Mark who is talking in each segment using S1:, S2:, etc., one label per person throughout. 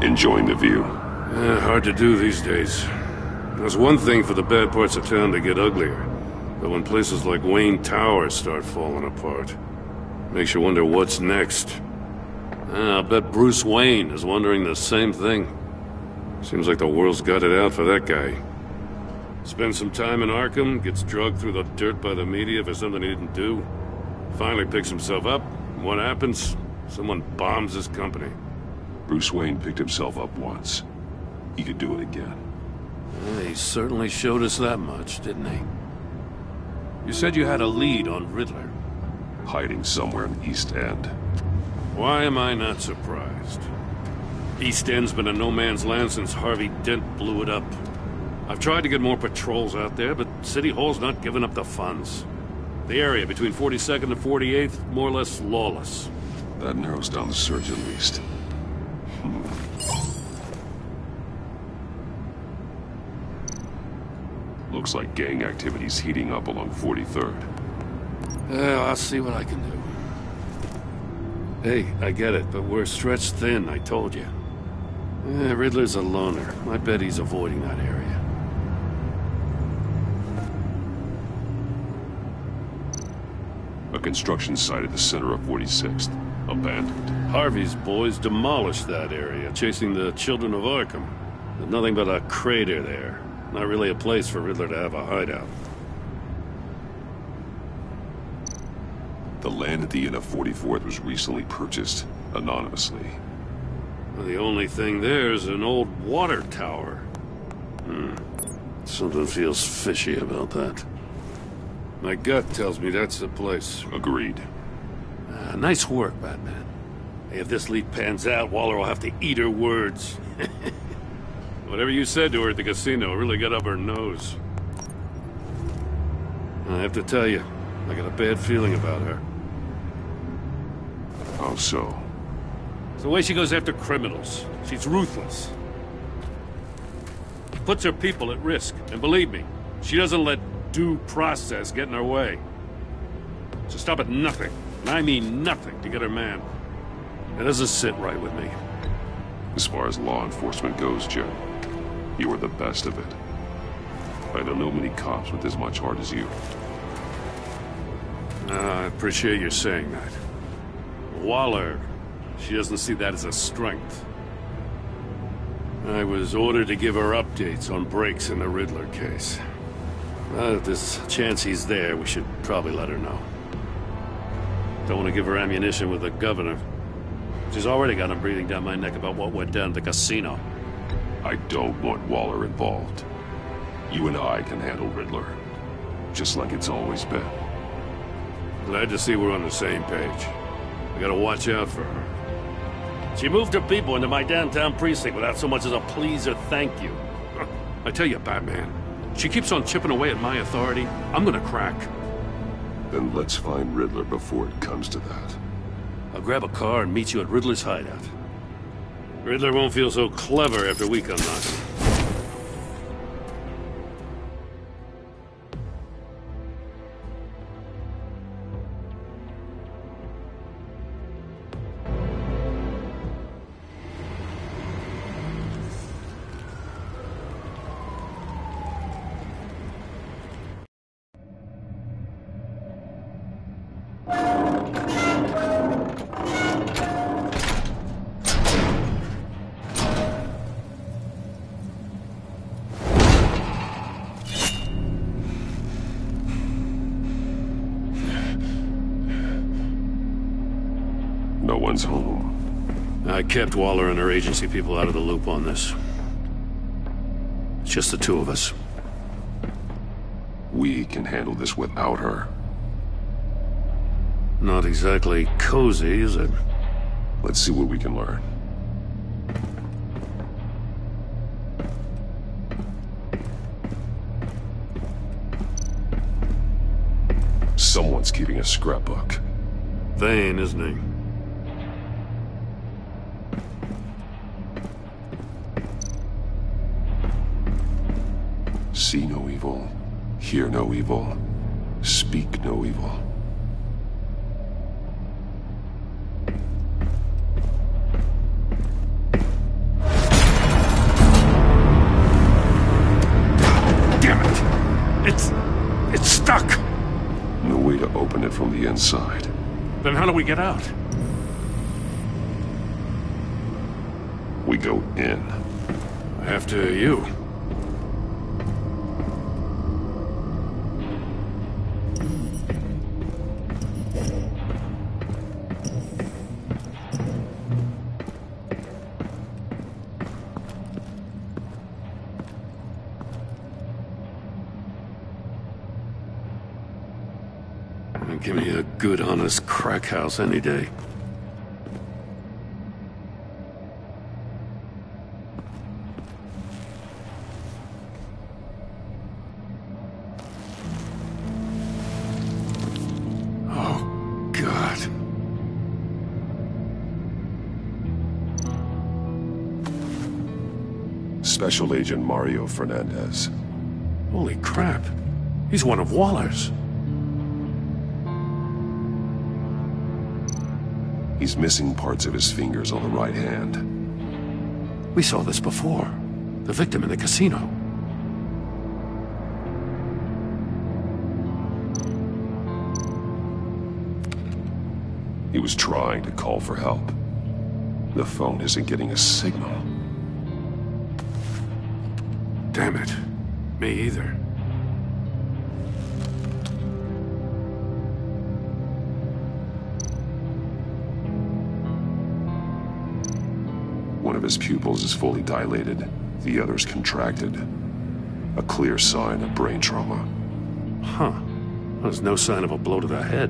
S1: Enjoying the view?
S2: Hard to do these days. There's one thing for the bad parts of town to get uglier, but when places like Wayne Tower start falling apart, makes you wonder what's next. I'll bet Bruce Wayne is wondering the same thing. Seems like the world's got it out for that guy. Spends some time in Arkham, gets drugged through the dirt by the media for something he didn't do. Finally picks himself up, and what happens? Someone bombs his company.
S1: Bruce Wayne picked himself up once. He could do it again.
S2: He certainly showed us that much, didn't he? You said you had a lead on Riddler.
S1: Hiding somewhere in the East End.
S2: Why am I not surprised? East End's been a no-man's land since Harvey Dent blew it up. I've tried to get more patrols out there, but City Hall's not giving up the funds. The area between 42nd and 48th, more or less lawless.
S1: That narrows down the search at least. Looks like gang activity's heating up along 43rd.
S2: Yeah, I'll see what I can do. Hey, I get it, but we're stretched thin, I told you. Riddler's a loner. I bet he's avoiding that area.
S1: A construction site at the center of 46th. Abandoned.
S2: Harvey's boys demolished that area, chasing the children of Arkham. There's nothing but a crater there. Not really a place for Riddler to have a hideout.
S1: The land at the end of 44th was recently purchased, anonymously.
S2: Well, the only thing there is an old water tower. Something feels fishy about that. My gut tells me that's the place.
S1: Agreed.
S2: Nice work, Batman. Hey, if this lead pans out, Waller will have to eat her words. Whatever you said to her at the casino really got up her nose. I have to tell you, I got a bad feeling about her.
S1: How so?
S2: It's the way she goes after criminals. She's ruthless. Puts her people at risk. And believe me, she doesn't let due process get in her way. So stop at nothing, and I mean nothing, to get her man. It doesn't sit right with me.
S1: As far as law enforcement goes, Jim, you are the best of it. I don't know many cops with as much heart as you.
S2: I appreciate you saying that. Waller, she doesn't see that as a strength. I was ordered to give her updates on breaks in the Riddler case. If there's a chance he's there, we should probably let her know. Don't want to give her ammunition with the governor. She's already got him breathing down my neck about what went down at the casino.
S1: I don't want Waller involved. You and I can handle Riddler, just like it's always been.
S2: Glad to see we're on the same page. I gotta watch out for her. She moved her people into my downtown precinct without so much as a please or thank you. I tell you, Batman, she keeps on chipping away at my authority. I'm gonna crack.
S1: Then let's find Riddler before it comes to that.
S2: I'll grab a car and meet you at Riddler's hideout. Riddler won't feel so clever after we come knocking.
S1: No one's home.
S2: I kept Waller and her agency people out of the loop on this. It's just the two of us.
S1: We can handle this without her.
S2: Not exactly cozy, is it?
S1: Let's see what we can learn. Someone's keeping a scrapbook.
S2: Vain, isn't he?
S1: See no evil, hear no evil, speak no evil. inside.
S2: Then how do we get out?
S1: We go in.
S2: After you. Give me a good, honest crack house any day. Oh, God.
S1: Special Agent Mario Fernandez.
S2: Holy crap. He's one of Waller's.
S1: He's missing parts of his fingers on the right hand.
S2: We saw this before. The victim in the casino.
S1: He was trying to call for help. The phone isn't getting a signal.
S2: Damn it. Me either.
S1: One of his pupils is fully dilated, the other's contracted. A clear sign of brain trauma.
S2: Huh. There's no sign of a blow to the head.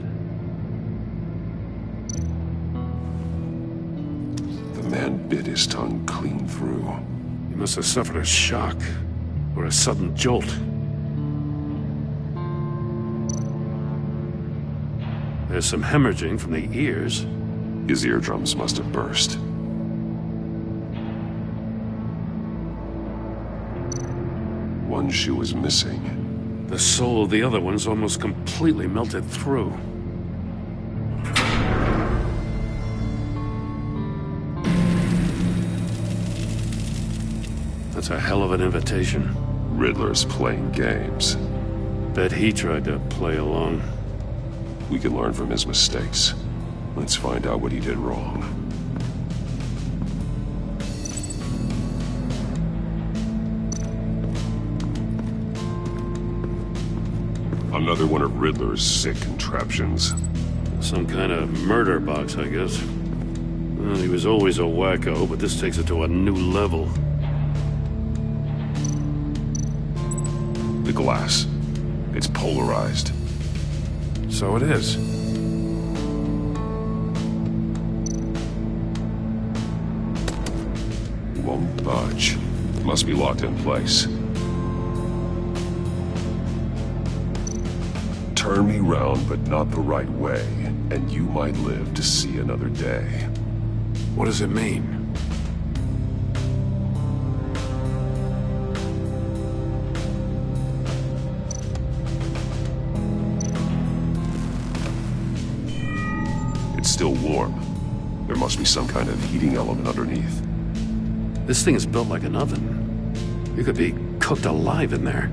S1: The man bit his tongue clean through.
S2: He must have suffered a shock, or a sudden jolt. There's some hemorrhaging from the ears.
S1: His eardrums must have burst. One shoe is missing.
S2: The sole of the other one's almost completely melted through. That's a hell of an invitation.
S1: Riddler's playing games.
S2: Bet he tried to play along.
S1: We can learn from his mistakes. Let's find out what he did wrong. Another one of Riddler's sick contraptions.
S2: Some kind of murder box, I guess. Well, he was always a wacko, but this takes it to a new level.
S1: The glass. It's polarized.
S2: So it is.
S1: Won't budge. Must be locked in place. Turn me round, but not the right way, and you might live to see another day.
S2: What does it mean?
S1: It's still warm. There must be some kind of heating element underneath.
S2: This thing is built like an oven. You could be cooked alive in there.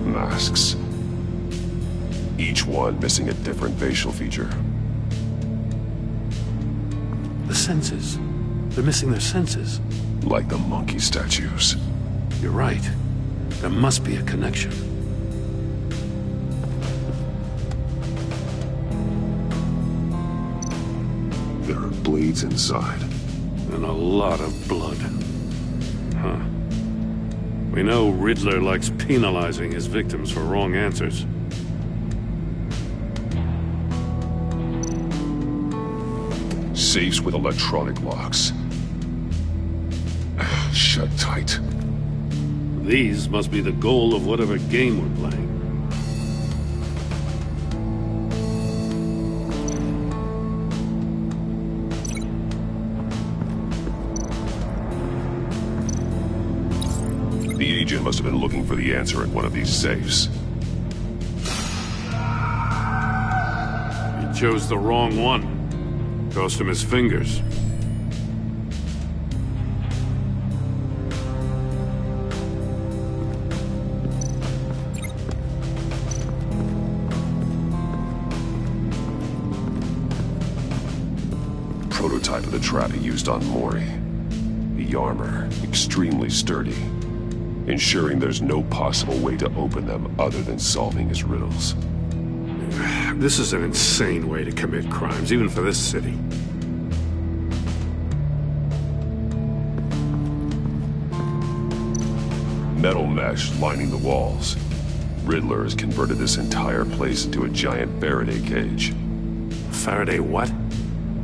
S1: Masks. Each one missing a different facial feature.
S2: The senses. They're missing their senses.
S1: Like the monkey statues.
S2: You're right. There must be a connection.
S1: There are blades inside.
S2: And a lot of blood. Huh. We know Riddler likes penalizing his victims for wrong answers.
S1: Safes with electronic locks. Shut tight.
S2: These must be the goal of whatever game we're playing.
S1: The agent must have been looking for the answer in one of these safes.
S2: He chose the wrong one. Cost him his fingers.
S1: Prototype of the trap he used on Mori. The armor, extremely sturdy, ensuring there's no possible way to open them other than solving his riddles.
S2: This is an insane way to commit crimes, even for this city.
S1: Metal mesh lining the walls. Riddler has converted this entire place into a giant Faraday cage.
S2: Faraday what?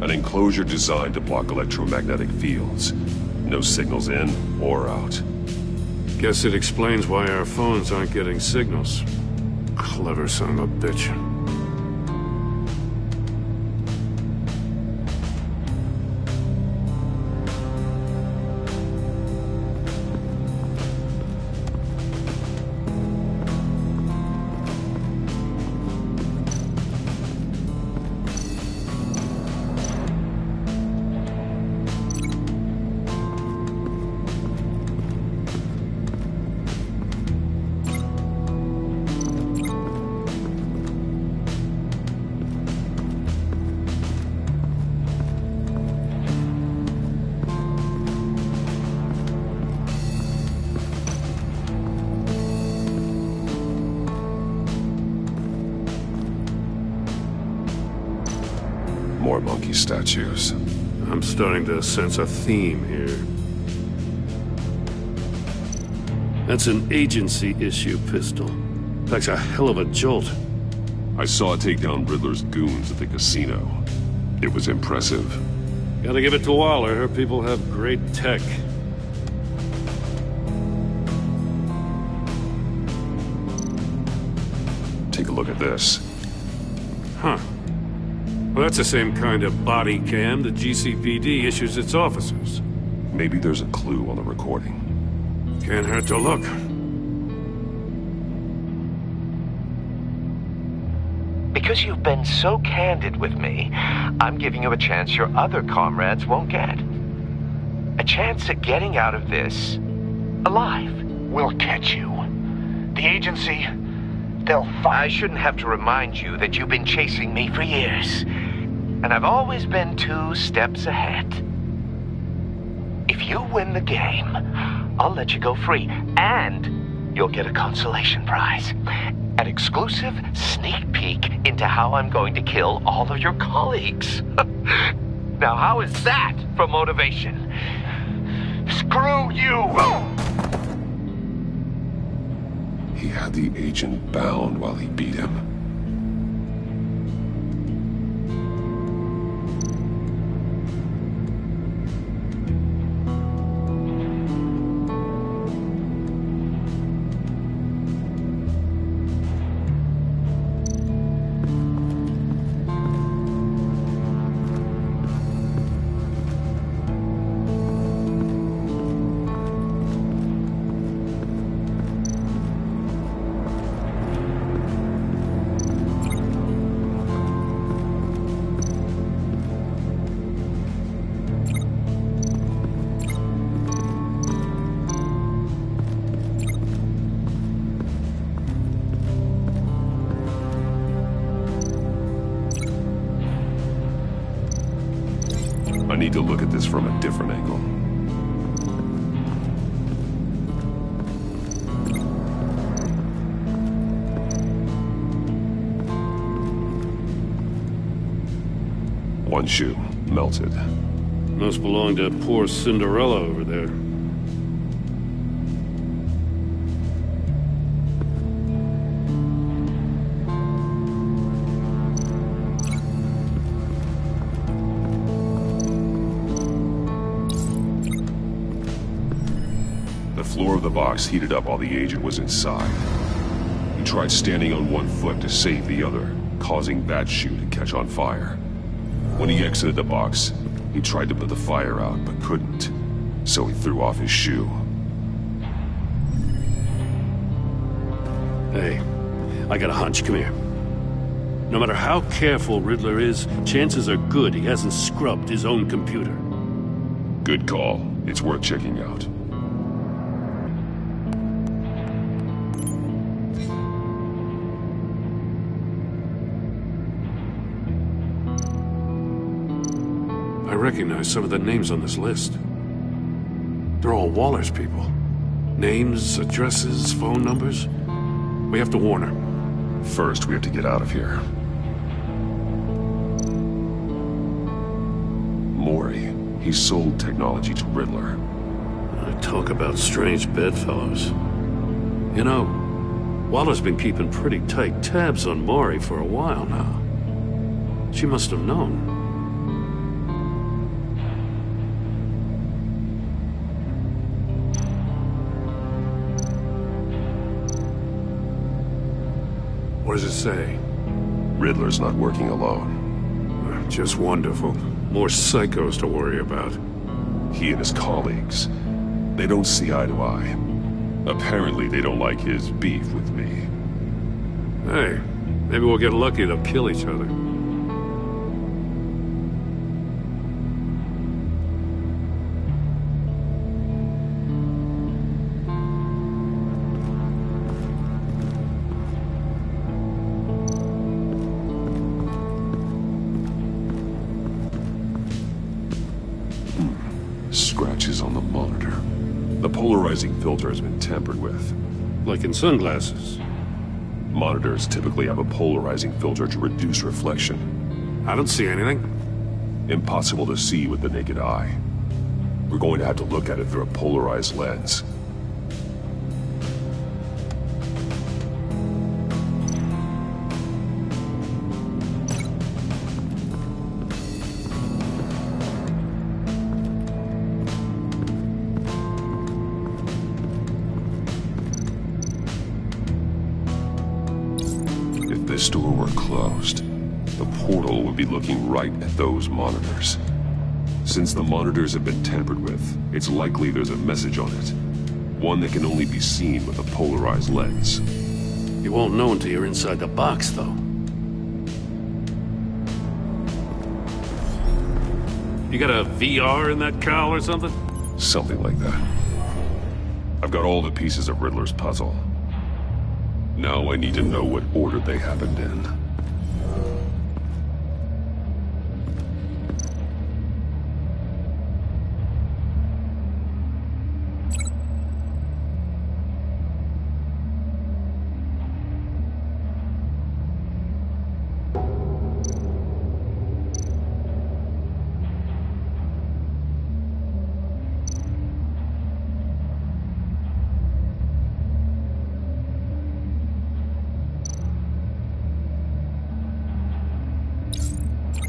S1: An enclosure designed to block electromagnetic fields. No signals in or out.
S2: Guess it explains why our phones aren't getting signals. Clever son of a bitch.
S1: More monkey statues.
S2: I'm starting to sense a theme here. That's an agency issue pistol. Packs a hell of a jolt.
S1: I saw it take down Riddler's goons at the casino. It was impressive.
S2: Gotta give it to Waller. Her people have great tech.
S1: Take a look at this.
S2: Huh. Well, that's the same kind of body cam the GCPD issues its officers.
S1: Maybe there's a clue on the recording.
S2: Can't hurt to look.
S3: Because you've been so candid with me, I'm giving you a chance your other comrades won't get. A chance at getting out of this alive.
S4: We'll catch you. The agency, they'll find...
S3: I shouldn't have to remind you that you've been chasing me for years. And I've always been 2 steps ahead. If you win the game, I'll let you go free. And you'll get a consolation prize. An exclusive sneak peek into how I'm going to kill all of your colleagues. Now, how is that for motivation?
S4: Screw you!
S1: He had the agent bound while he beat him. I need to look at this from a different angle. One shoe, melted.
S2: Must belong to poor Cinderella over there.
S1: The floor of the box heated up while the agent was inside. He tried standing on one foot to save the other, causing that shoe to catch on fire. When he exited the box, he tried to put the fire out, but couldn't. So he threw off his shoe.
S2: Hey, I got a hunch. Come here. No matter how careful Riddler is, chances are good he hasn't scrubbed his own computer.
S1: Good call. It's worth checking out.
S2: I recognize some of the names on this list. They're all Waller's people. Names, addresses, phone numbers. We have to warn her.
S1: First, we have to get out of here. Mori. He sold technology to Riddler.
S2: Talk about strange bedfellows. You know, Waller's been keeping pretty tight tabs on Mori for a while now. She must have known. What does it say?
S1: Riddler's not working alone.
S2: Just wonderful. More psychos to worry about.
S1: He and his colleagues, they don't see eye to eye. Apparently they don't like his beef with me.
S2: Hey, maybe we'll get lucky to kill each other.
S1: Scratches on the monitor. The polarizing filter has been tampered with.
S2: Like in sunglasses.
S1: Monitors typically have a polarizing filter to reduce reflection.
S2: I don't see anything.
S1: Impossible to see with the naked eye. We're going to have to look at it through a polarized lens. If this door were closed, the portal would be looking right at those monitors. Since the monitors have been tampered with, it's likely there's a message on it. One that can only be seen with a polarized lens.
S2: You won't know until you're inside the box, though. You got a VR in that cowl or something?
S1: Something like that. I've got all the pieces of Riddler's puzzle. Now I need to know what order they happened in.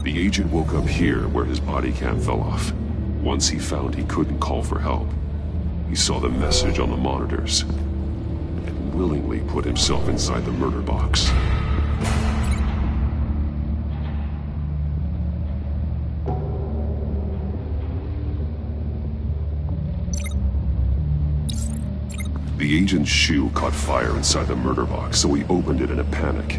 S1: The agent woke up here where his body cam fell off. Once he found he couldn't call for help, he saw the message on the monitors and willingly put himself inside the murder box. The agent's shoe caught fire inside the murder box, so he opened it in a panic.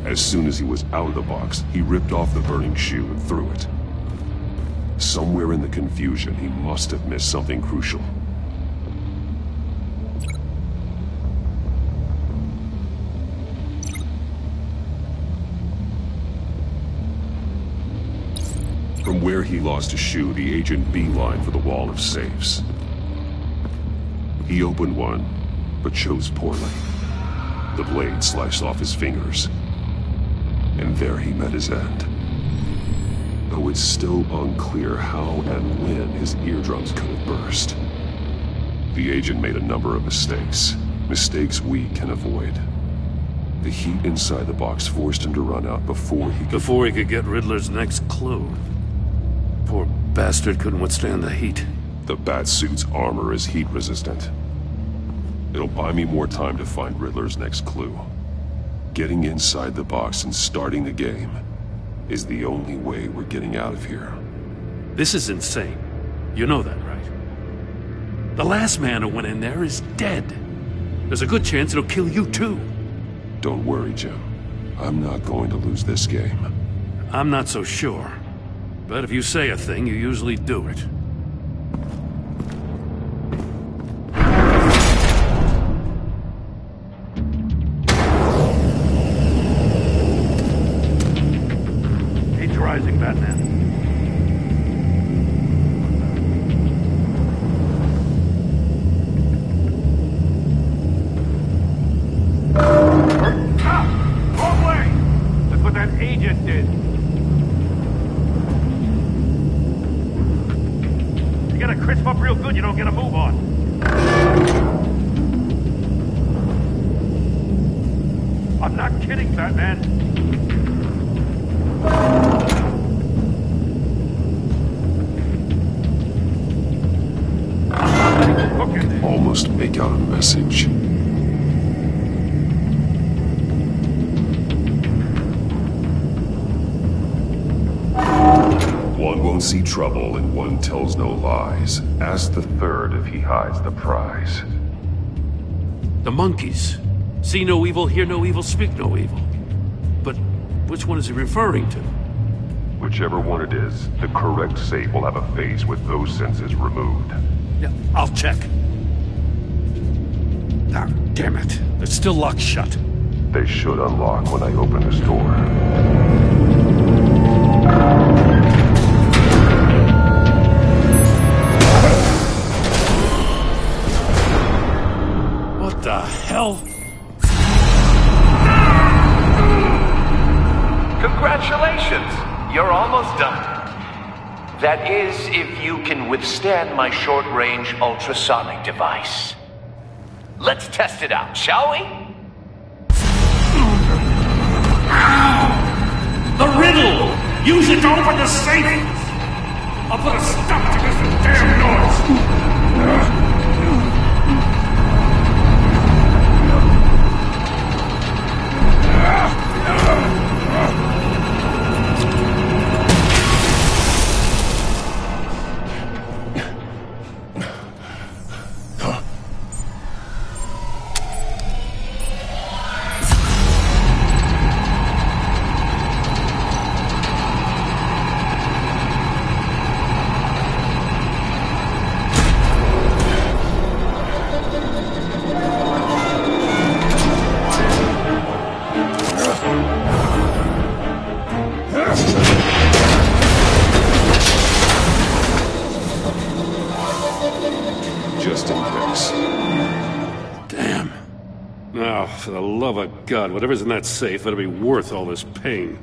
S1: As soon as he was out of the box, he ripped off the burning shoe and threw it. Somewhere in the confusion, he must have missed something crucial. From where he lost a shoe, the agent beelined for the wall of safes. He opened one, but chose poorly. The blade sliced off his fingers. And there he met his end. Though it's still unclear how and when his eardrums could have burst. The agent made a number of mistakes. Mistakes we can avoid. The heat inside the box forced him to run out before he could
S2: get Riddler's next clue. Poor bastard couldn't withstand the heat.
S1: The Batsuit's armor is heat resistant. It'll buy me more time to find Riddler's next clue. Getting inside the box and starting the game is the only way we're getting out of here.
S2: This is insane. You know that, right? The last man who went in there is dead. there's a good chance it'll kill you too.
S1: Don't worry, Jim. I'm not going to lose this game.
S2: I'm not so sure. But if you say a thing, you usually do it. He's rising, Batman.
S4: Wrong way! That's what that agent did. You gotta crisp up real good, you don't get a move on. I'm not kidding, Batman. Okay.
S1: Almost make out a message. One won't see trouble and one tells no lies. Ask the third if he hides the prize.
S2: The monkeys. See no evil, hear no evil, speak no evil. But which one is he referring to?
S1: Whichever one it is, the correct safe will have a face with those senses removed.
S2: Yeah, I'll check. Ah, damn it. It's still locked shut.
S1: They should unlock when I open this door.
S2: What the hell?
S3: Congratulations! You're almost done. That is, if you can withstand my short-range ultrasonic device. Let's test it out, shall we?
S2: The riddle! Use it to open the safe! I'll put a stop to this damn noise!
S1: Just in case.
S2: Damn. Now, for the love of God, whatever's in that safe better be worth all this pain.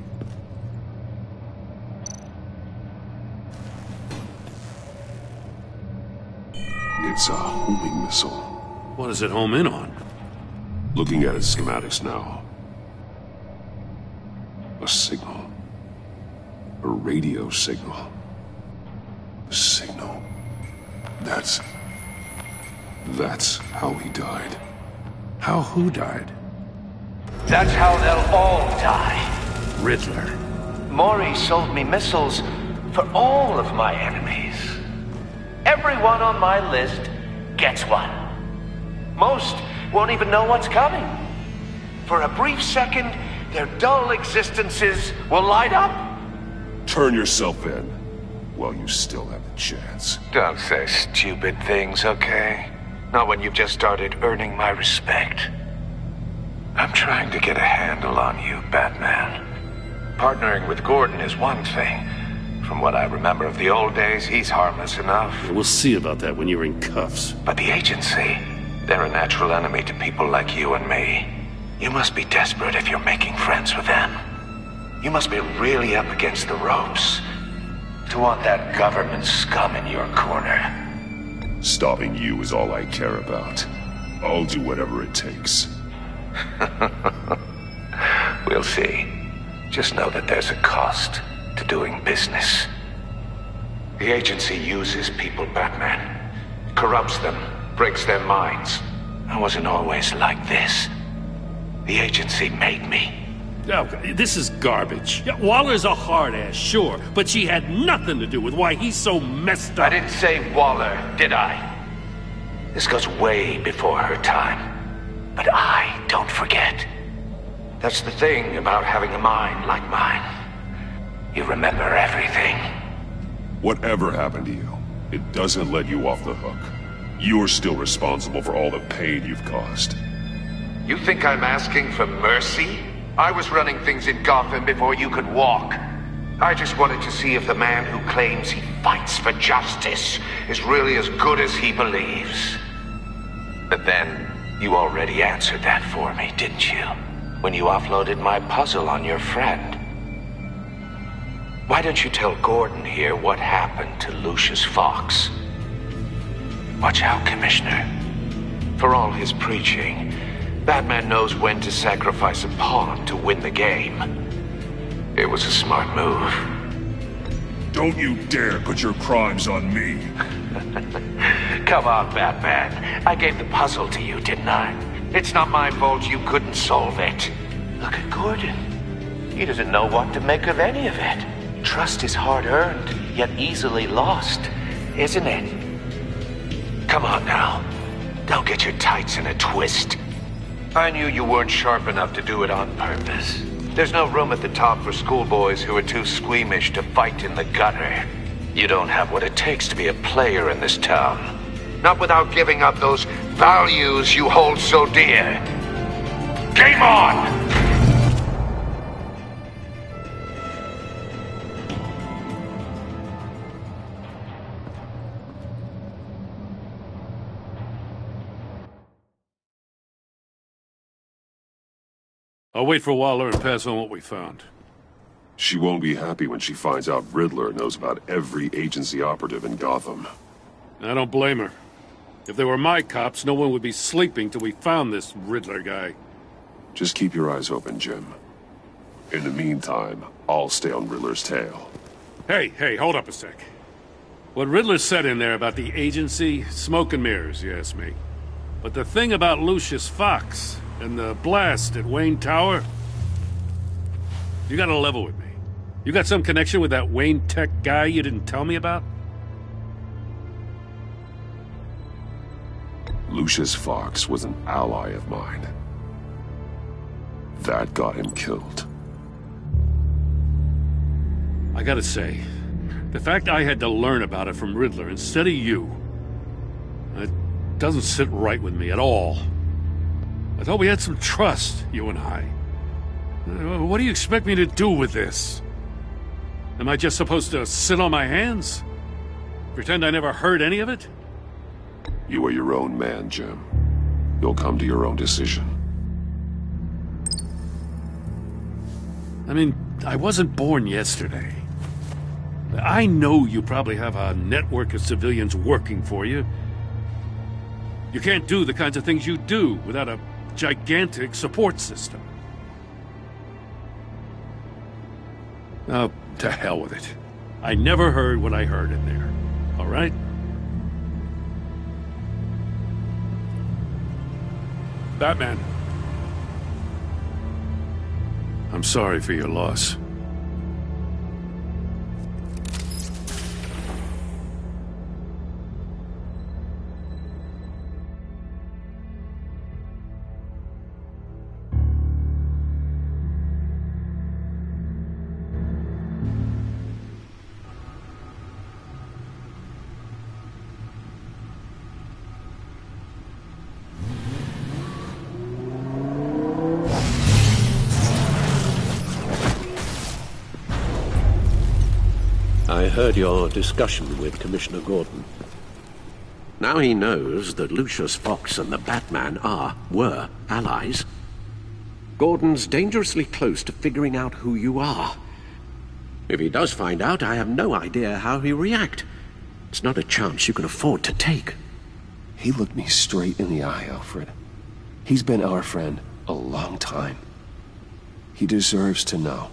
S1: It's a homing missile.
S2: What does it home in on?
S1: Looking at its schematics now. A signal. A radio signal. A signal. That's how he died.
S2: How who died?
S3: That's how they'll all die.
S2: Riddler.
S3: Maury sold me missiles for all of my enemies. Everyone on my list gets one. Most won't even know what's coming. For a brief second, their dull existences will light up.
S1: Turn yourself in while you still have the chance.
S3: Don't say stupid things, okay? Not when you've just started earning my respect. I'm trying to get a handle on you, Batman. Partnering with Gordon is one thing. From what I remember of the old days, he's harmless enough.
S2: We'll see about that when you're in cuffs.
S3: But the agency, they're a natural enemy to people like you and me. You must be desperate if you're making friends with them. You must be really up against the ropes to want that government scum in your corner.
S1: Stopping you is all I care about. I'll do whatever it takes.
S3: We'll see. Just know that there's a cost to doing business. The agency uses people, Batman. Corrupts them, breaks their minds. I wasn't always like this. The agency made me.
S2: Oh, this is garbage. Yeah, Waller's a hard ass, sure, but she had nothing to do with why he's so messed up.
S3: I didn't say Waller, did I? This goes way before her time. but I don't forget. That's the thing about having a mind like mine. You remember everything.
S1: Whatever happened to you, it doesn't let you off the hook. You're still responsible for all the pain you've caused.
S3: You think I'm asking for mercy? I was running things in Gotham before you could walk. I just wanted to see if the man who claims he fights for justice is really as good as he believes. But then, you already answered that for me, didn't you? When you offloaded my puzzle on your friend. Why don't you tell Gordon here what happened to Lucius Fox? Watch out, Commissioner. For all his preaching, Batman knows when to sacrifice a pawn to win the game. It was a smart move.
S1: Don't you dare put your crimes on me.
S3: Come on, Batman. I gave the puzzle to you, didn't I? It's not my fault you couldn't solve it. Look at Gordon. He doesn't know what to make of any of it. Trust is hard-earned, yet easily lost, isn't it? Come on now. Don't get your tights in a twist. I knew you weren't sharp enough to do it on purpose. There's no room at the top for schoolboys who are too squeamish to fight in the gutter. You don't have what it takes to be a player in this town. Not without giving up those values you hold so dear. Game on!
S2: I'll wait for Waller and pass on what we found.
S1: She won't be happy when she finds out Riddler knows about every agency operative in Gotham.
S2: I don't blame her. If they were my cops, no one would be sleeping till we found this Riddler guy.
S1: Just keep your eyes open, Jim. In the meantime, I'll stay on Riddler's tail.
S2: Hey, hold up a sec. What Riddler said in there about the agency, smoke and mirrors, you ask me. But the thing about Lucius Fox and the blast at Wayne Tower, you gotta level with me. You got some connection with that Wayne Tech guy you didn't tell me about?
S1: Lucius Fox was an ally of mine. That got him killed.
S2: I gotta say, the fact I had to learn about it from Riddler instead of you, it doesn't sit right with me at all. I thought we had some trust, you and I. What do you expect me to do with this? Am I just supposed to sit on my hands? Pretend I never heard any of it?
S1: You are your own man, Jim. You'll come to your own decision.
S2: I mean, I wasn't born yesterday. I know you probably have a network of civilians working for you. You can't do the kinds of things you do without a gigantic support system. Oh, to hell with it. I never heard what I heard in there. All right? Batman. I'm sorry for your loss.
S5: I heard your discussion with Commissioner Gordon. Now he knows that Lucius Fox and the Batman were allies. Gordon's dangerously close to figuring out who you are. If he does find out, I have no idea how he'll react. It's not a chance you can afford to take.
S6: He looked me straight in the eye, Alfred. He's been our friend a long time. He deserves to know.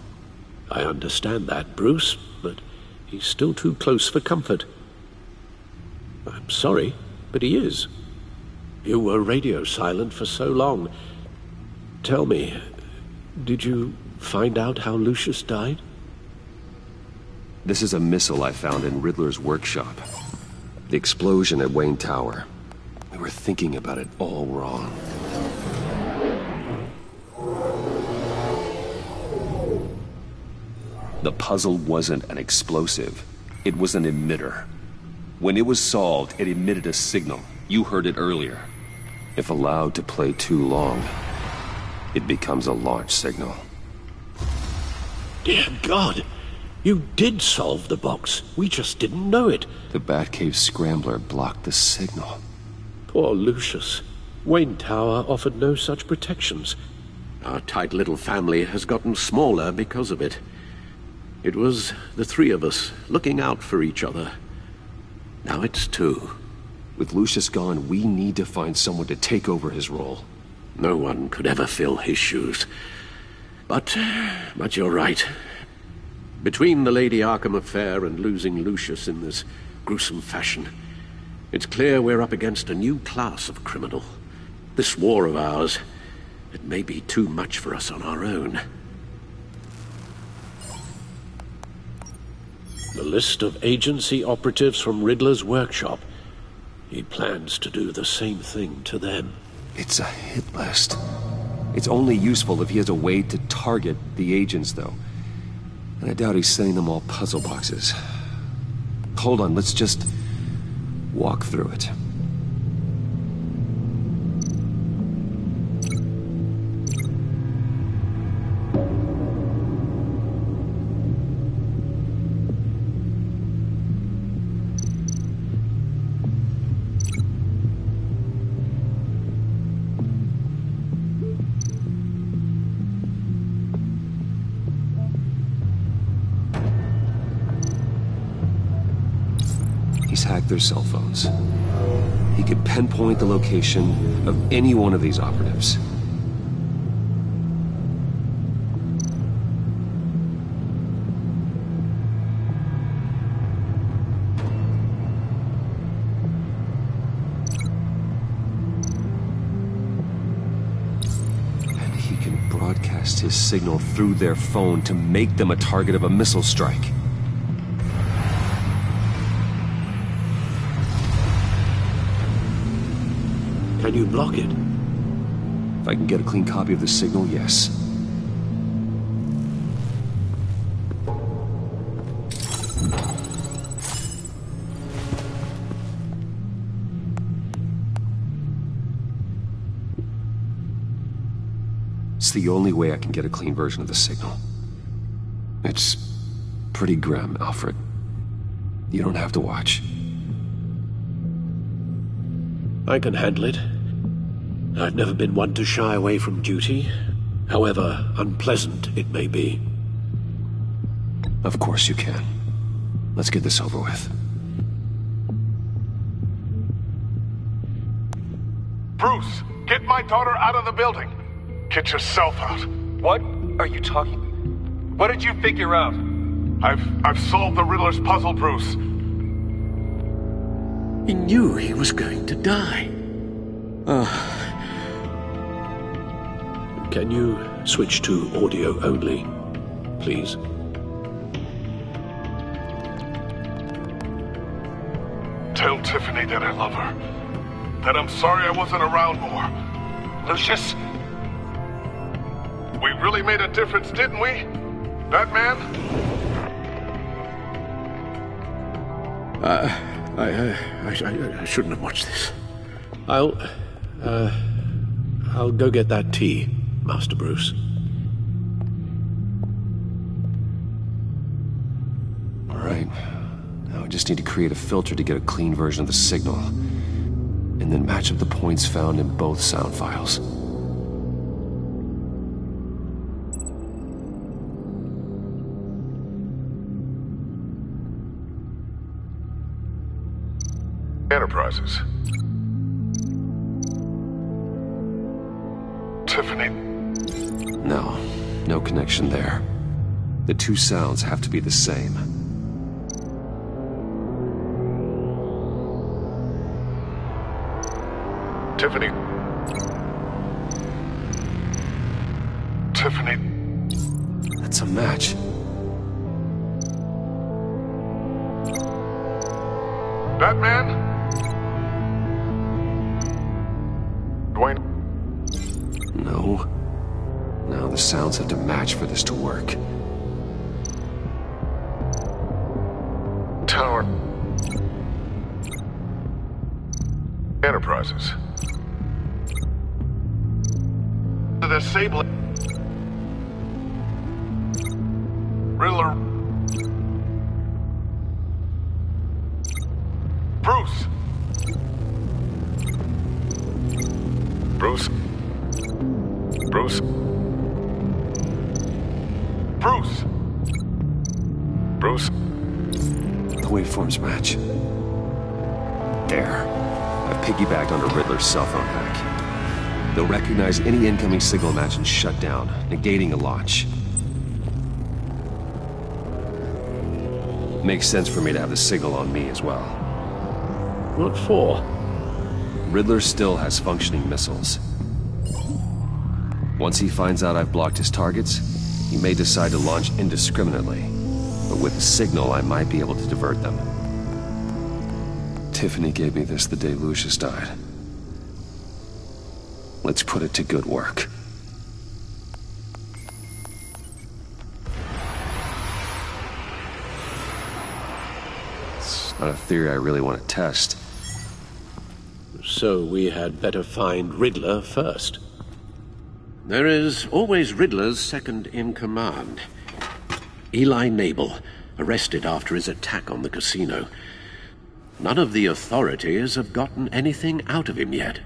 S5: I understand that, Bruce, but he's still too close for comfort. I'm sorry, but he is. You were radio silent for so long. Tell me, did you find out how Lucius died?
S6: This is a missile I found in Riddler's workshop. The explosion at Wayne Tower. We were thinking about it all wrong. The puzzle wasn't an explosive. It was an emitter. When it was solved, it emitted a signal. You heard it earlier. If allowed to play too long, it becomes a launch signal.
S5: Dear God! You did solve the box. We just didn't know it.
S6: The Batcave scrambler blocked the signal.
S5: Poor Lucius. Wayne Tower offered no such protections. Our tight little family has gotten smaller because of it. It was the three of us looking out for each other. Now it's two.
S6: With Lucius gone, we need to find someone to take over his role.
S5: No one could ever fill his shoes. But you're right. Between the Lady Arkham affair and losing Lucius in this gruesome fashion, it's clear we're up against a new class of criminal. This war of ours, it may be too much for us on our own. The list of agency operatives from Riddler's workshop. He plans to do the same thing to them.
S6: It's a hit list. It's only useful if he has a way to target the agents, though. And I doubt he's sending them all puzzle boxes. Hold on, let's just walk through it. He's hacked their cell phones. He could pinpoint the location of any one of these operatives. And he can broadcast his signal through their phone to make them a target of a missile strike.
S5: Can you block it?
S6: If I can get a clean copy of the signal, yes. It's the only way I can get a clean version of the signal. It's pretty grim, Alfred. You don't have to watch.
S5: I can handle it. I've never been one to shy away from duty, however unpleasant it may be.
S6: Of course you can. Let's get this over with.
S7: Bruce, get my daughter out of the building. Get yourself out.
S8: What are you talking? What did you figure out?
S7: I've solved the Riddler's puzzle, Bruce.
S5: He knew he was going to die. Can you switch to audio only, please?
S7: Tell Tiffany that I love her. That I'm sorry I wasn't around more.
S8: Lucius?
S7: We really made a difference, didn't we? That man?
S5: I shouldn't have watched this. I'll go get that tea, Master Bruce.
S6: All right. Now I just need to create a filter to get a clean version of the signal, and then match up the points found in both sound files.
S7: Enterprises. Tiffany.
S6: No connection there. The two sounds have to be the same.
S7: Tiffany. Tiffany.
S6: That's a match.
S7: That man? Dwayne?
S6: No. No, the sounds have to match for this to work.
S7: Enterprises. The disabling... Riddler... Bruce! Bruce? Bruce? Bruce! Bruce?
S6: The waveforms match. There. I've piggybacked onto Riddler's cell phone hack. They'll recognize any incoming signal match and shut down, negating a launch. Makes sense for me to have the signal on me as well.
S5: What for?
S6: Riddler still has functioning missiles. Once he finds out I've blocked his targets, he may decide to launch indiscriminately. But with the signal, I might be able to divert them. Tiffany gave me this the day Lucius died. Let's put it to good work. It's not a theory I really want to test.
S5: So we had better find Riddler first. There is always Riddler's second-in-command. Eli Nabel, arrested after his attack on the casino. None of the authorities have gotten anything out of him yet.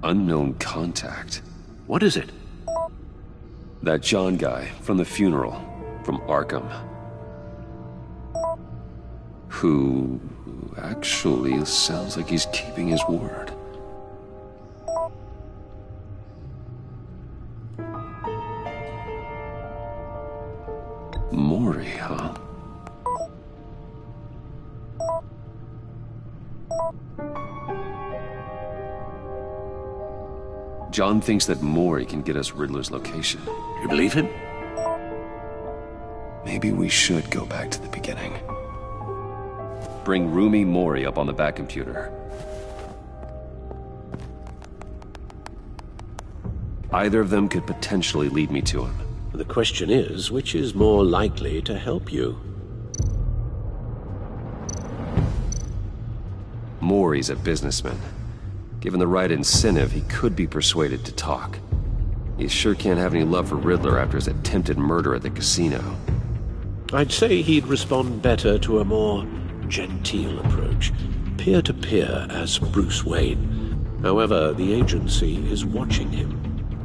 S6: Unknown contact.
S5: What is it?
S6: That John guy from the funeral, from Arkham. Who actually sounds like he's keeping his word. Mori, huh? John thinks that Mori can get us Riddler's location.
S5: You believe him?
S6: Maybe we should go back to the beginning. Bring Rumi Mori up on the back computer. Either of them could potentially lead me to him.
S5: The question is, which is more likely to help you?
S6: Mori's a businessman. Given the right incentive, he could be persuaded to talk. He sure can't have any love for Riddler after his attempted murder at the casino.
S5: I'd say he'd respond better to a more genteel approach, peer-to-peer as Bruce Wayne. However, the agency is watching him.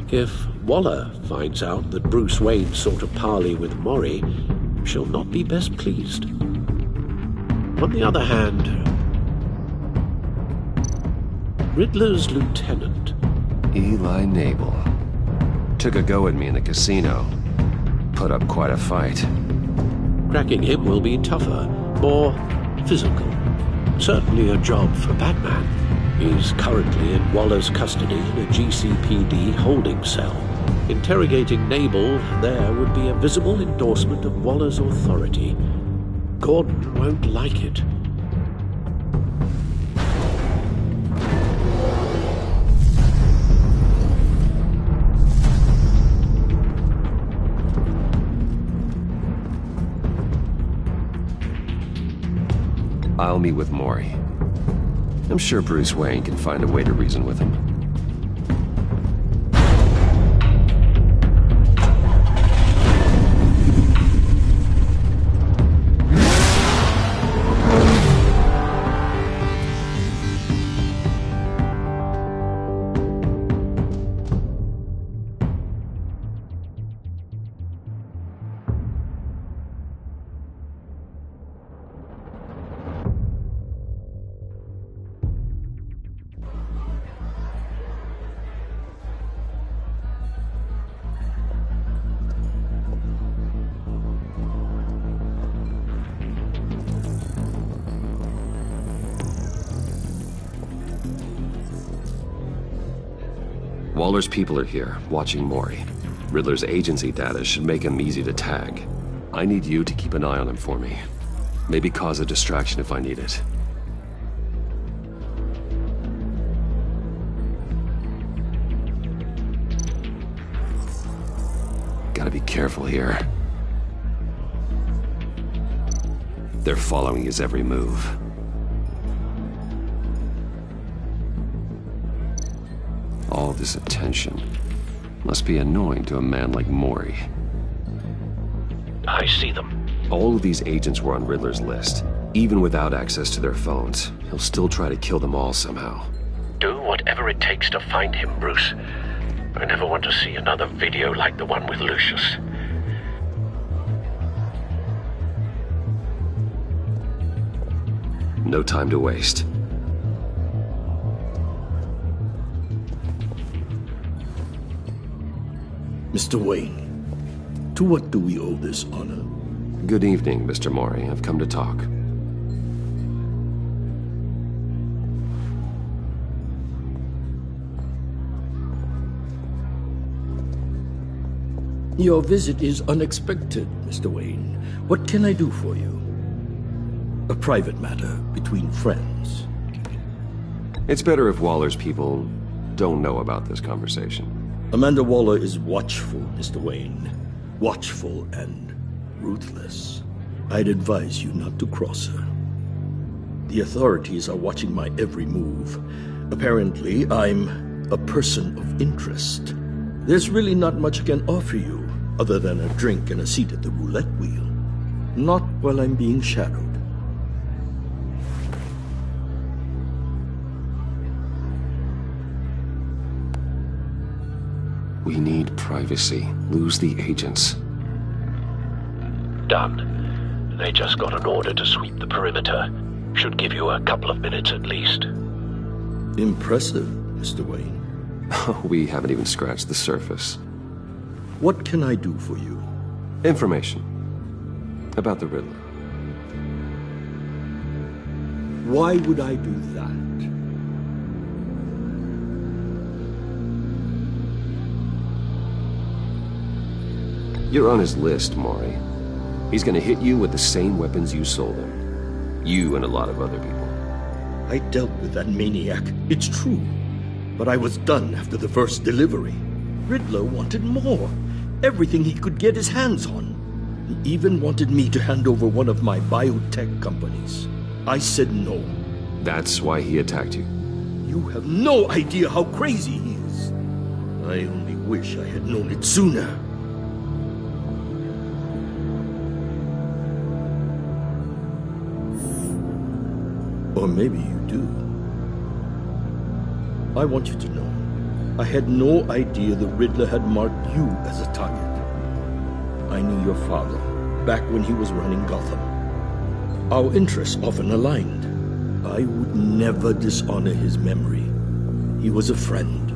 S5: If Waller finds out that Bruce Wayne sought a parley with Mori, she'll not be best pleased. On the other hand, Riddler's lieutenant,
S6: Eli Nabel, took a go at me in the casino. Put up quite a fight.
S5: cracking him will be tougher, more physical. Certainly a job for Batman. He's currently in Waller's custody in a GCPD holding cell. Interrogating Nabel there would be a visible endorsement of Waller's authority. Gordon won't like it.
S6: I'll meet with Mori. I'm sure Bruce Wayne can find a way to reason with him. Waller's people are here, watching Mori. Riddler's agency data should make him easy to tag. I need you to keep an eye on him for me. Maybe cause a distraction if I need it. Gotta be careful here. They're following his every move. All this attention must be annoying to a man like Mori.
S5: I see them.
S6: All of these agents were on Riddler's list. Even without access to their phones, he'll still try to kill them all somehow.
S5: Do whatever it takes to find him, Bruce. I never want to see another video like the one with Lucius.
S6: No time to waste.
S9: Mr. Wayne, to what do we owe this honor?
S6: Good evening, Mr. Mori. I've come to talk.
S9: Your visit is unexpected, Mr. Wayne. What can I do for you? A private matter between friends.
S6: It's better if Waller's people don't know about this conversation.
S9: Amanda Waller is watchful, Mr. Wayne. Watchful and ruthless. I'd advise you not to cross her. The authorities are watching my every move. Apparently, I'm a person of interest. There's really not much I can offer you, other than a drink and a seat at the roulette wheel. Not while I'm being shadowed.
S6: We need privacy. Lose the agents.
S5: Done. They just got an order to sweep the perimeter. Should give you a couple of minutes at least.
S9: Impressive, Mr. Wayne.
S6: We haven't even scratched the surface.
S9: What can I do for you?
S6: Information. About the Riddler.
S9: Why would I do that?
S6: You're on his list, Mori. He's gonna hit you with the same weapons you sold him. You and a lot of other people.
S9: I dealt with that maniac, it's true. But I was done after the first delivery. Riddler wanted more. Everything he could get his hands on. He even wanted me to hand over one of my biotech companies. I said no.
S6: That's why he attacked you.
S9: You have no idea how crazy he is. I only wish I had known it sooner. Or maybe you do. I want you to know, I had no idea the Riddler had marked you as a target. I knew your father, back when he was running Gotham. Our interests often aligned. I would never dishonor his memory. He was a friend,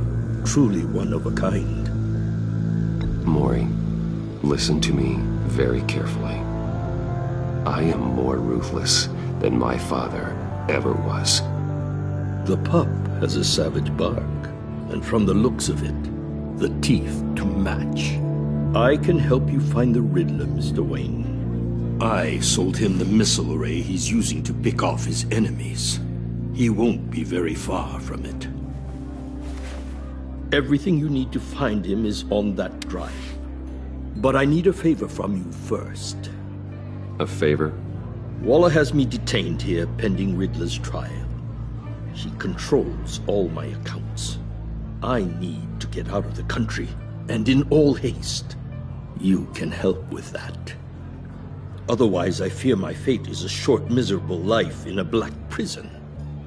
S9: truly one of a kind.
S6: Mori, listen to me very carefully. I am more ruthless than my father ever was.
S9: The pup has a savage bark, and from the looks of it, the teeth to match. I can help you find the Riddler, Mr. Wayne. I sold him the missile array he's using to pick off his enemies. He won't be very far from it. Everything you need to find him is on that drive. But I need a favor from you first.
S6: A favor?
S9: Waller has me detained here pending Riddler's trial. She controls all my accounts. I need to get out of the country, and in all haste. You can help with that. Otherwise, I fear my fate is a short, miserable life in a black prison.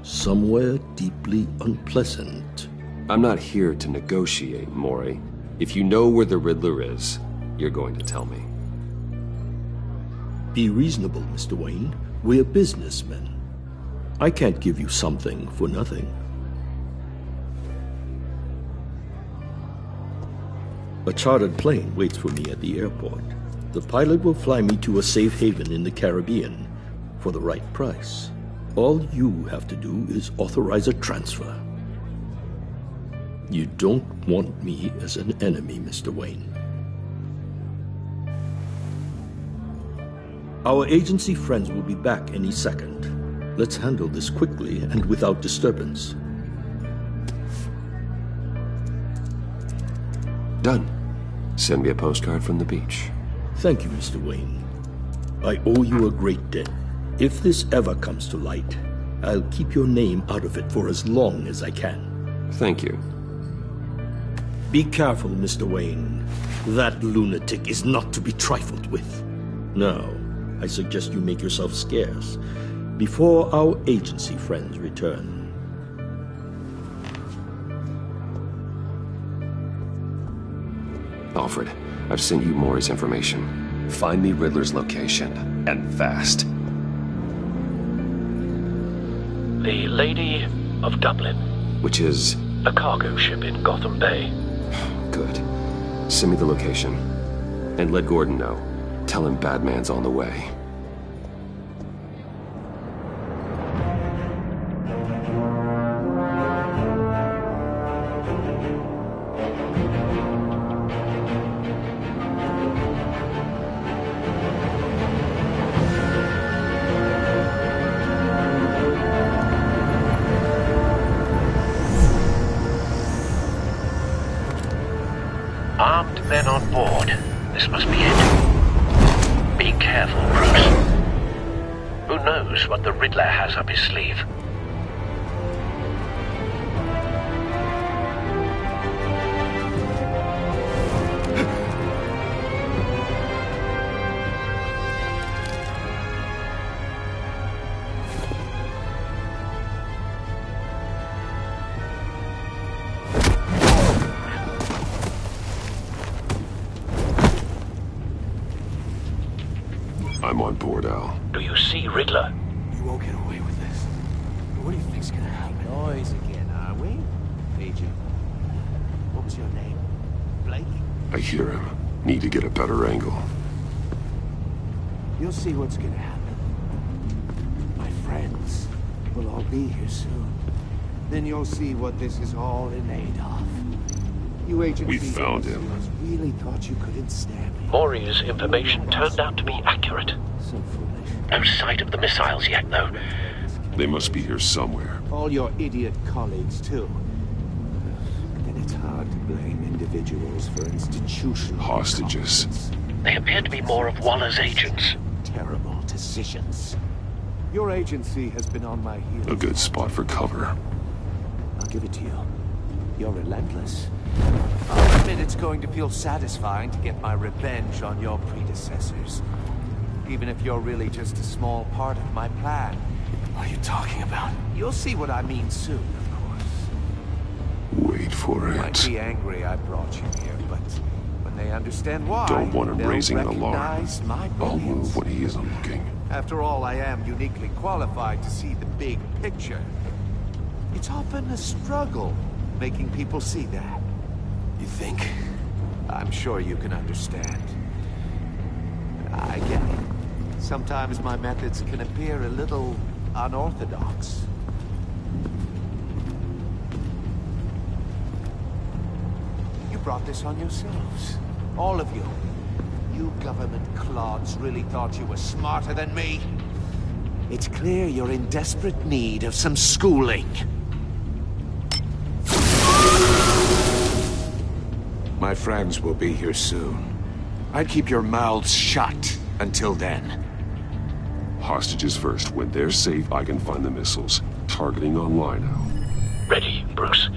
S9: Somewhere deeply unpleasant.
S6: I'm not here to negotiate, Mori. If you know where the Riddler is, you're going to tell me.
S9: Be reasonable, Mr. Wayne. We're businessmen. I can't give you something for nothing. A chartered plane waits for me at the airport. The pilot will fly me to a safe haven in the Caribbean for the right price. All you have to do is authorize a transfer. You don't want me as an enemy, Mr. Wayne. Our agency friends will be back any second. Let's handle this quickly and without disturbance.
S6: Done. Send me a postcard from the beach.
S9: Thank you, Mr. Wayne. I owe you a great debt. If this ever comes to light, I'll keep your name out of it for as long as I can.
S6: Thank you.
S9: Be careful, Mr. Wayne. That lunatic is not to be trifled with. Now, I suggest you make yourself scarce before our agency friends return.
S6: Alfred, I've sent you Maury's information. Find me Riddler's location, and fast.
S10: The Lady of Dublin.
S6: Which is?
S10: A cargo ship in Gotham Bay.
S6: Good. Send me the location. And let Gordon know. Tell him Batman's on the way.
S10: Armed men on board. This must be it. Be careful, Bruce. Who knows what the Riddler has up his sleeve?
S1: I'm on board, Al.
S10: Do you see Riddler?
S11: You won't get away with this. What do you think's gonna happen?
S12: Noise again, are we? Agent. What was your name? Blake?
S1: I hear him. Need to get a better angle.
S12: You'll see what's gonna happen. My friends will all be here soon. Then you'll see what this is all in aid of. You agents
S1: We found him.
S12: really thought you couldn't stand me.
S10: Maury's information turned out to be accurate.
S12: So foolish.
S10: No sight of the missiles yet, though.
S1: They must be here somewhere.
S12: All your idiot colleagues, too. Then it's hard to blame individuals for institutional
S1: Hostages.
S12: incompetence.
S10: They appear to be more of Waller's agents.
S12: Terrible decisions. Your agency has been on my heels.
S1: A good spot for cover.
S12: I'll give it to you. You're relentless. I'll admit it's going to feel satisfying to get my revenge on your predecessors. Even if you're really just a small part of my plan.
S11: What are you talking about?
S12: You'll see what I mean soon, of course.
S1: Wait for
S12: You might
S1: it.
S12: be angry I brought you here, but when they understand why,
S1: Don't want him
S12: they'll
S1: raising an alarm.
S12: recognize my
S1: I'll
S12: brilliance.
S1: move when he isn't looking.
S12: After all, I am uniquely qualified to see the big picture. It's often a struggle making people see that.
S11: You think?
S12: I'm sure you can understand. I get it. Sometimes my methods can appear a little unorthodox. You brought this on yourselves. All of you. You government clods really thought you were smarter than me? It's clear you're in desperate need of some schooling. My friends will be here soon. I'd keep your mouths shut until then.
S1: Hostages first. When they're safe, I can find the missiles. Targeting online now.
S10: Ready, Bruce.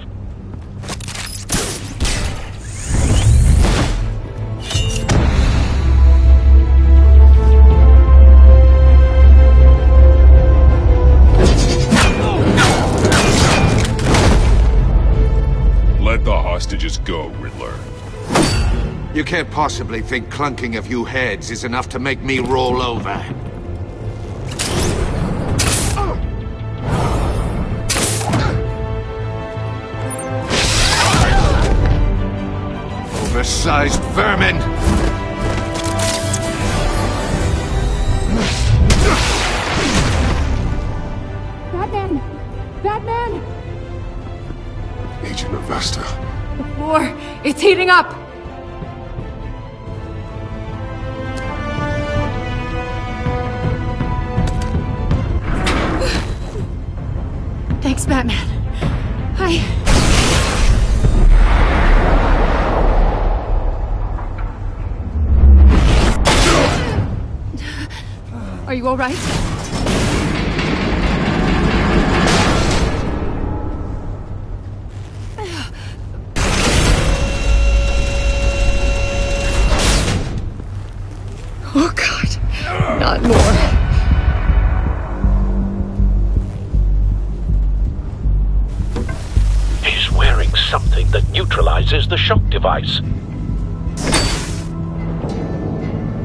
S1: Let the hostages go, Riddler.
S12: You can't possibly think clunking a few heads is enough to make me roll over. Oversized vermin!
S13: Batman! Batman!
S1: Agent Avesta.
S13: The floor, it's heating up! Thanks, Batman. Are you all right?
S10: neutralizes the shock device.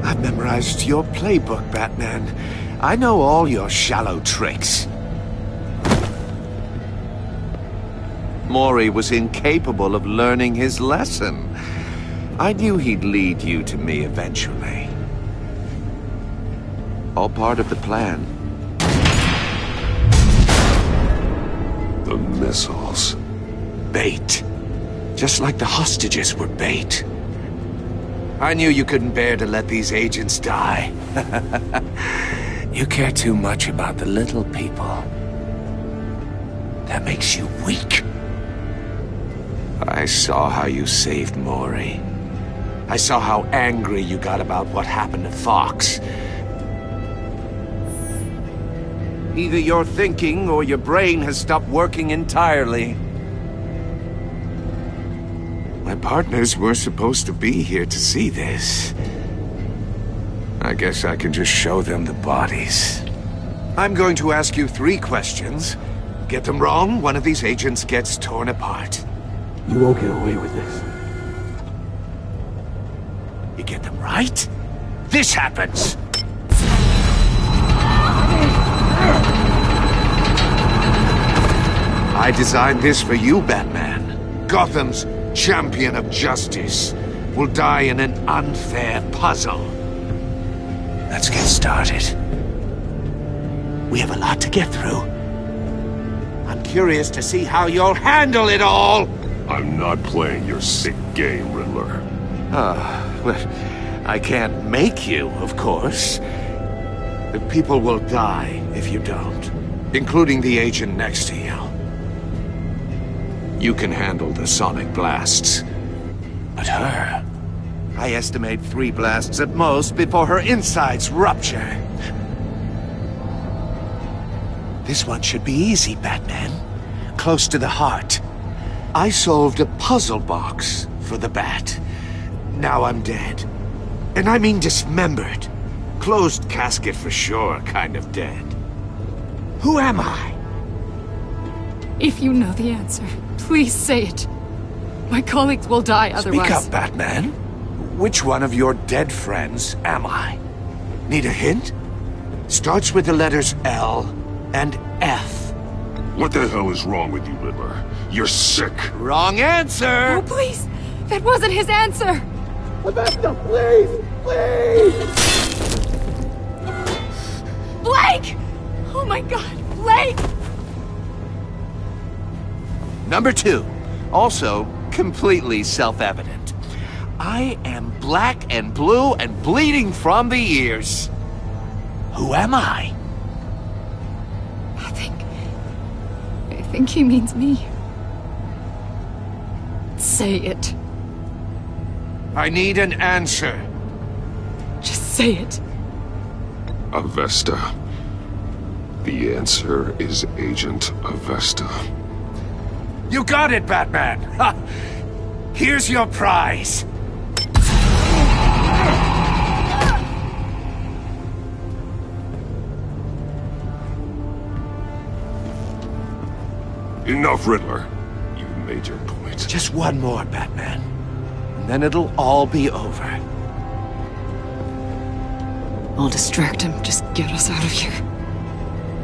S12: I've memorized your playbook, Batman. I know all your shallow tricks. Mori was incapable of learning his lesson. I knew he'd lead you to me eventually. All part of the plan.
S1: The missiles.
S12: Bait. Just like the hostages were bait. I knew you couldn't bear to let these agents die. You care too much about the little people. That makes you weak. I saw how you saved Mori. I saw how angry you got about what happened to Fox. Either you're thinking or your brain has stopped working entirely. My partners were supposed to be here to see this. I guess I can just show them the bodies. I'm going to ask you 3 questions. Get them wrong, one of these agents gets torn apart.
S11: You won't get away with this.
S12: You get them right, this happens! I designed this for you, Batman. Gotham's champion of justice will die in an unfair puzzle. Let's get started. We have a lot to get through. I'm curious to see how you'll handle it all!
S1: I'm not playing your sick game, Riddler.
S12: Well, I can't make you, of course. The people will die if you don't, including the agent next to you. You can handle the sonic blasts. But her... I estimate 3 blasts at most before her insides rupture. This one should be easy, Batman. Close to the heart. I solved a puzzle box for the Bat. Now I'm dead. And I mean dismembered. Closed casket for sure, kind of dead. Who am I?
S13: If you know the answer, please say it. My colleagues will die otherwise.
S12: Speak up, Batman. Which one of your dead friends am I? Need a hint? Starts with the letters L and F.
S1: What the hell is wrong with you, Riddler? You're sick.
S12: Wrong answer!
S13: Oh, please! That wasn't his answer!
S11: Rebecca, please! Please!
S13: Blake! Oh my god, Blake!
S12: Number 2. Also, completely self-evident. I am black and blue and bleeding from the ears. Who am I?
S13: I think he means me. Say it.
S12: I need an answer.
S13: Just say it.
S1: Avesta. The answer is Agent Avesta.
S12: You got it, Batman! Ha! Here's your prize.
S1: Enough, Riddler. You've made your point.
S12: Just one more, Batman. And then it'll all be over.
S13: I'll distract him. Just get us out of here.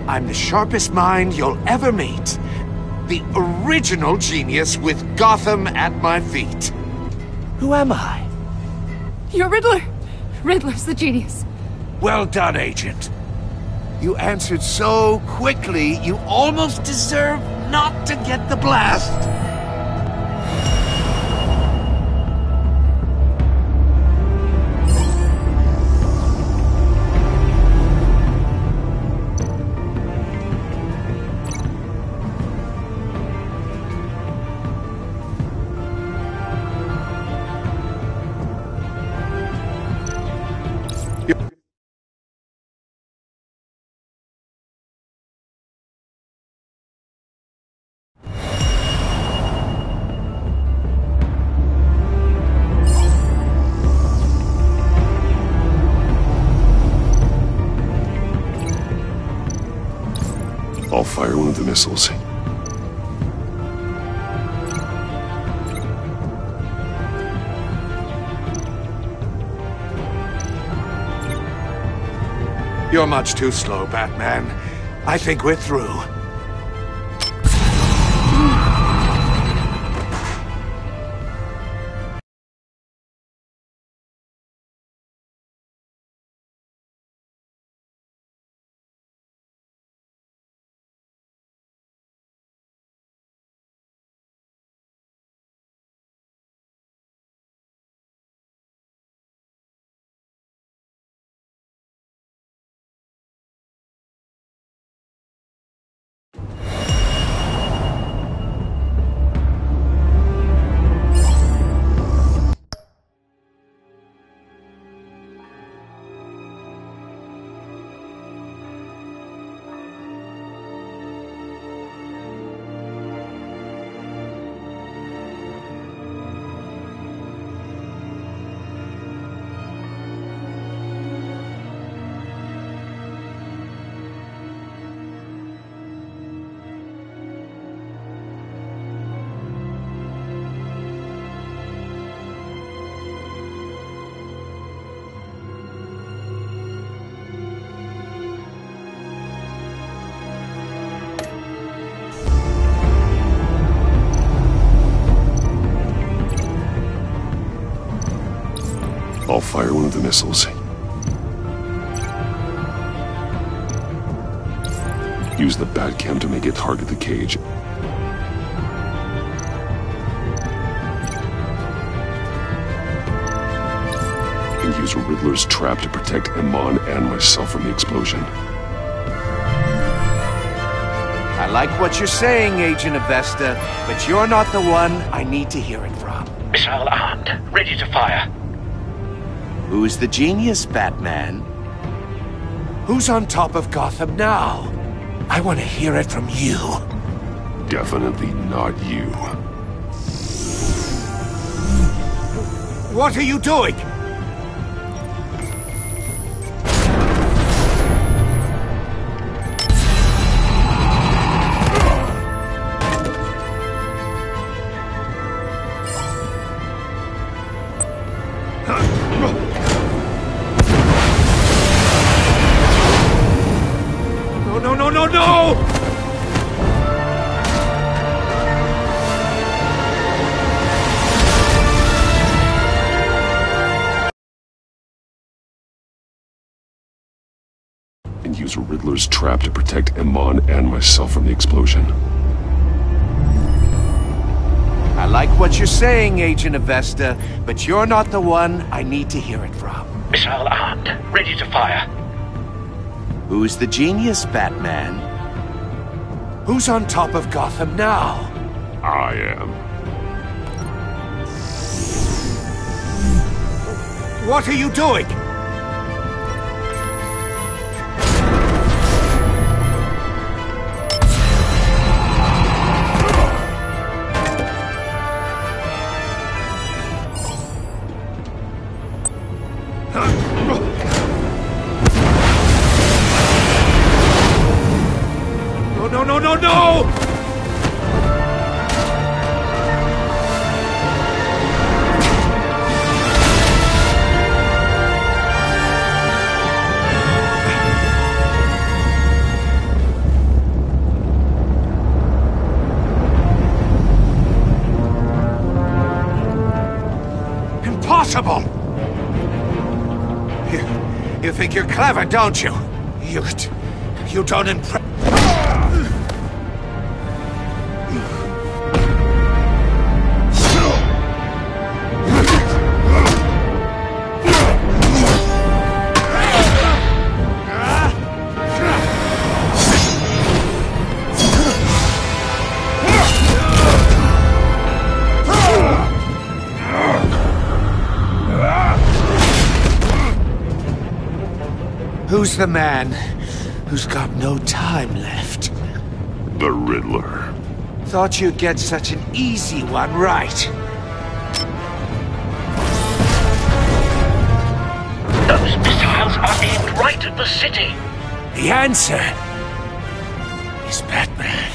S12: I'm the sharpest mind you'll ever meet. The original genius with Gotham at my feet. Who am I?
S13: You're Riddler. Riddler's the genius.
S12: Well done, Agent. You answered so quickly, you almost deserve not to get the blast.
S1: I'll fire one of the missiles.
S12: You're much too slow, Batman. I think we're through.
S1: I'll fire one of the missiles. Use the Batcam to make it target the cage. And use Riddler's trap to protect Iman and myself from the explosion.
S12: I like what you're saying, Agent Avesta, but you're not the one I need to hear it from.
S10: Missile armed, ready to fire.
S12: Who's the genius, Batman? Who's on top of Gotham now? I want to hear it from you.
S1: Definitely not you.
S12: What are you doing? No!
S1: And use Riddler's trap to protect Iman and myself from the explosion.
S12: I like what you're saying, Agent Avesta, but you're not the one I need to hear it from.
S10: Missile armed, ready to fire.
S12: Who's the genius, Batman? Who's on top of Gotham now?
S1: I am.
S12: What are you doing? No! Impossible! You think you're clever, don't you? You don't impress... Who's the man who's got no time left?
S1: The Riddler.
S12: Thought you'd get such an easy one right.
S10: Those missiles are aimed right at the city.
S12: The answer is Batman.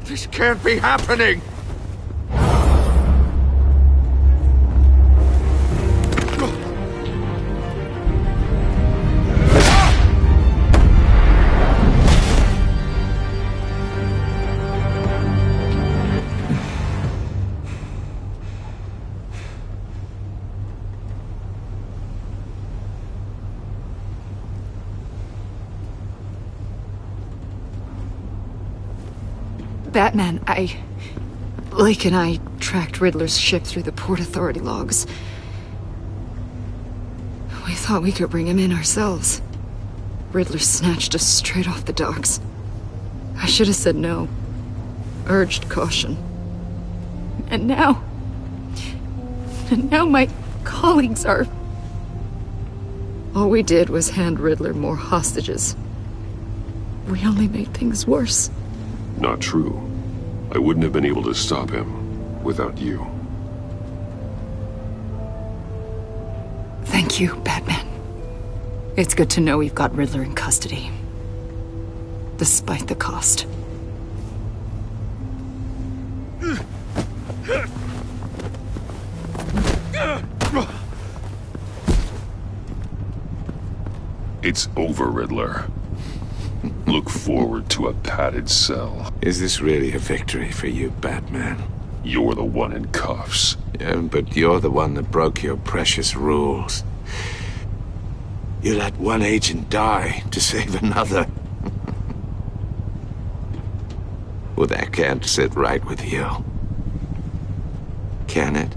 S12: This can't be happening!
S13: Batman, Lake and I tracked Riddler's ship through the Port Authority logs. We thought we could bring him in ourselves. Riddler snatched us straight off the docks. I should have said no. Urged caution. And now my colleagues are... All we did was hand Riddler more hostages. We only made things worse.
S1: Not true. I wouldn't have been able to stop him without you.
S13: Thank you, Batman. It's good to know we've got Riddler in custody. Despite the cost.
S1: It's over, Riddler. Look forward to a padded cell.
S14: Is this really a victory for you, Batman?
S1: You're the one in cuffs.
S14: Yeah, but you're the one that broke your precious rules. You let one agent die to save another. Well, that can't sit right with you. Can it?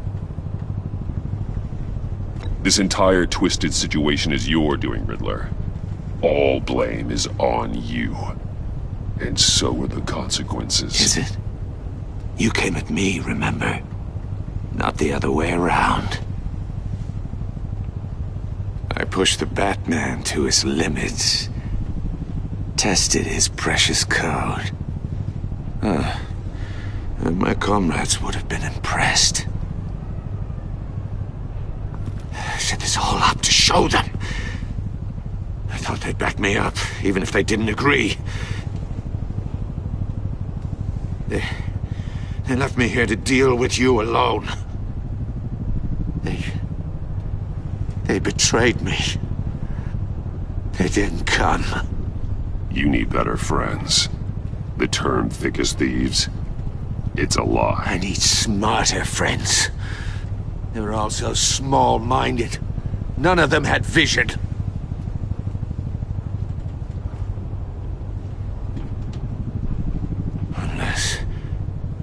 S1: This entire twisted situation is your doing, Riddler. All blame is on you. And so are the consequences.
S14: Is it? You came at me, remember? Not the other way around. I pushed the Batman to his limits. Tested his precious code. And my comrades would have been impressed. I set this all up to show them. I thought they'd back me up, even if they didn't agree. They left me here to deal with you alone. They betrayed me. They didn't come.
S1: You need better friends. The term thick as thieves, it's a lie.
S14: I need smarter friends. They were all so small-minded. None of them had vision.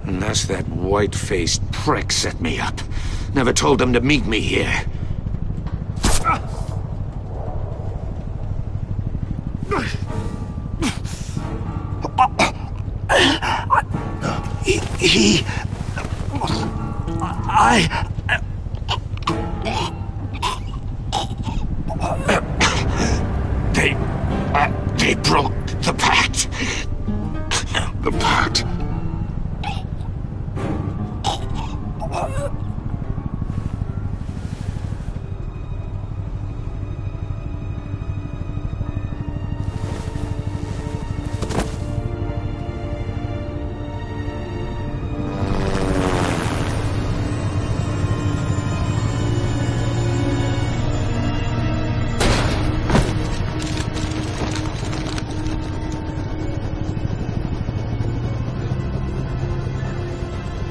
S14: Unless that white-faced prick set me up. Never told them to meet me here. They broke the pact.
S1: The pact?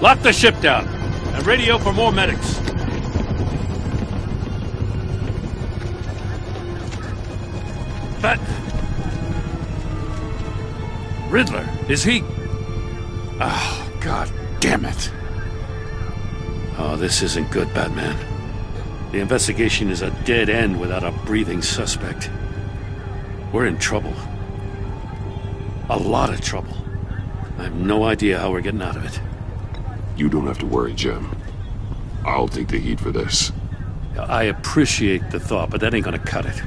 S2: Lock the ship down, and radio for more medics. But... Riddler, is he... Oh, God damn it. Oh, this isn't good, Batman. The investigation is a dead end without a breathing suspect. We're in trouble. A lot of trouble. I have no idea how we're getting out of it.
S1: You don't have to worry, Jim. I'll take the heat for this.
S2: I appreciate the thought, but that ain't gonna cut it.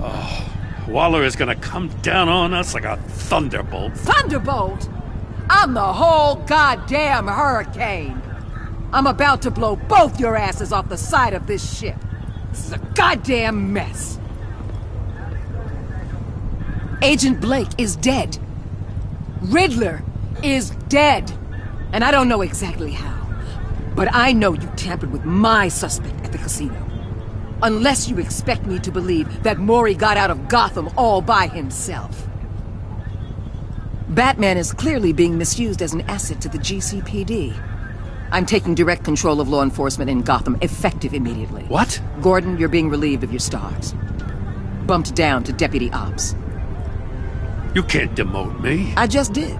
S2: Oh, Waller is gonna come down on us like a thunderbolt.
S15: Thunderbolt? I'm the whole goddamn hurricane. I'm about to blow both your asses off the side of this ship. This is a goddamn mess. Agent Blake is dead. Riddler is dead. And I don't know exactly how. But I know you tampered with my suspect at the casino. Unless you expect me to believe that Maury got out of Gotham all by himself. Batman is clearly being misused as an asset to the GCPD. I'm taking direct control of law enforcement in Gotham, effective immediately.
S2: What?
S15: Gordon, you're being relieved of your stars. Bumped down to Deputy Ops.
S2: You can't demote me.
S15: I just did.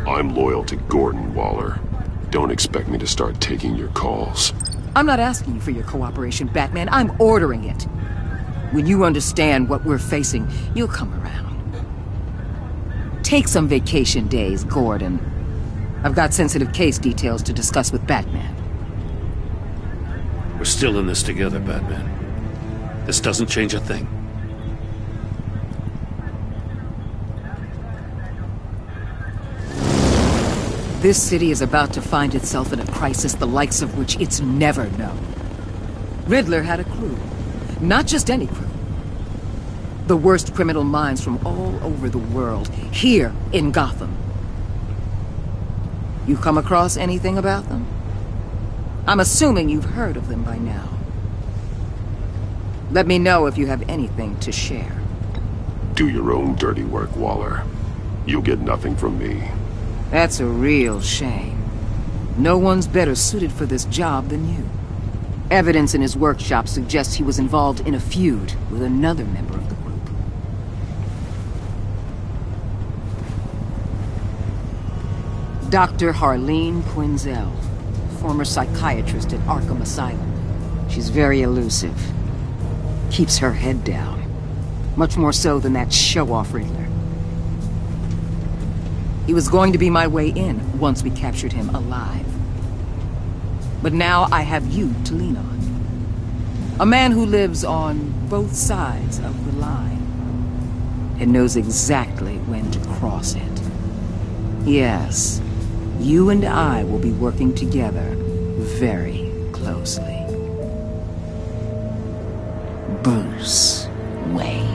S1: I'm loyal to Gordon, Waller. Don't expect me to start taking your calls.
S15: I'm not asking you for your cooperation, Batman. I'm ordering it. When you understand what we're facing, you'll come around. Take some vacation days, Gordon. I've got sensitive case details to discuss with Batman.
S2: We're still in this together, Batman. This doesn't change a thing.
S15: This city is about to find itself in a crisis the likes of which it's never known. Riddler had a crew. Not just any crew. The worst criminal minds from all over the world, here in Gotham. You come across anything about them? I'm assuming you've heard of them by now. Let me know if you have anything to share.
S1: Do your own dirty work, Waller. You'll get nothing from me.
S15: That's a real shame. No one's better suited for this job than you. Evidence in his workshop suggests he was involved in a feud with another member of the group. Dr. Harleen Quinzel, former psychiatrist at Arkham Asylum. She's very elusive. Keeps her head down. Much more so than that show-off Riddler. He was going to be my way in once we captured him alive. But now I have you to lean on. A man who lives on both sides of the line and knows exactly when to cross it. Yes, you and I will be working together very closely. Bruce Wayne.